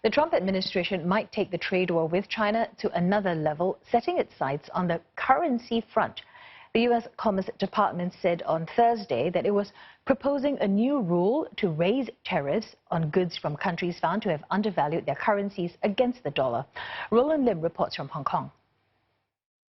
The Trump administration might take the trade war with China to another level, setting its sights on the currency front. The U.S. Commerce Department said on Thursday that it was proposing a new rule to raise tariffs on goods from countries found to have undervalued their currencies against the dollar. Roland Lim reports from Hong Kong.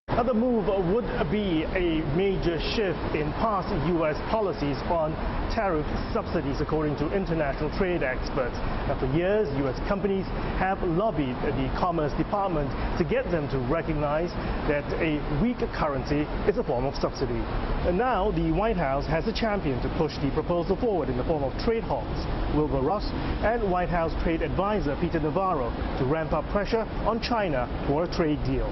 The move would be a major shift in past U.S. policies on tariff subsidies, according to international trade experts. Now, for years, U.S. companies have lobbied the Commerce Department to get them to recognize that a weak currency is a form of subsidy. And now, the White House has a champion to push the proposal forward in the form of trade hawks, Wilbur Ross, and White House trade advisor Peter Navarro to ramp up pressure on China for a trade deal.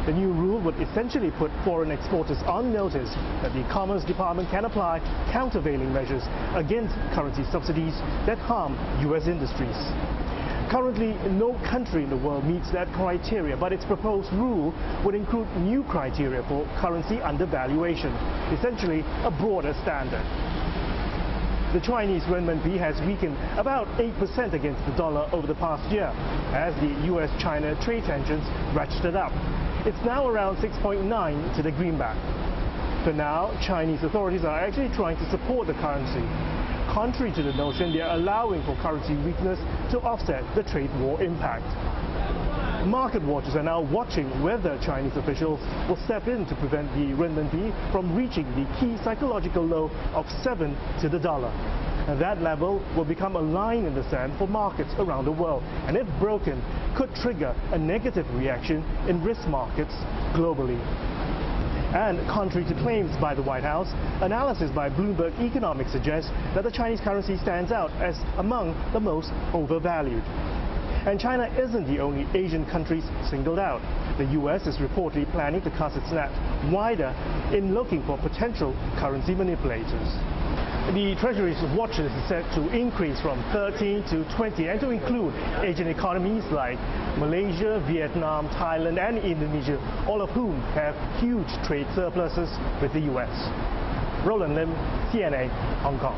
The new rule would essentially put foreign exporters on notice that the Commerce Department can apply countervailing measures against currency subsidies that harm U.S. industries. Currently, no country in the world meets that criteria, but its proposed rule would include new criteria for currency undervaluation, essentially a broader standard. The Chinese renminbi has weakened about 8% against the dollar over the past year, as the U.S.-China trade tensions ratcheted up. It's now around 6.9 to the greenback. For now, Chinese authorities are actually trying to support the currency. Contrary to the notion, they are allowing for currency weakness to offset the trade war impact. Market watchers are now watching whether Chinese officials will step in to prevent the renminbi from reaching the key psychological low of 7 to the dollar. And that level will become a line in the sand for markets around the world, and if broken, could trigger a negative reaction in risk markets globally. And contrary to claims by the White House, analysis by Bloomberg Economics suggests that the Chinese currency stands out as among the most overvalued. And China isn't the only Asian country singled out. The U.S. is reportedly planning to cast its net wider in looking for potential currency manipulators. The Treasury's watch list is set to increase from 13 to 20 and to include Asian economies like Malaysia, Vietnam, Thailand and Indonesia, all of whom have huge trade surpluses with the U.S. Roland Lim, CNA, Hong Kong.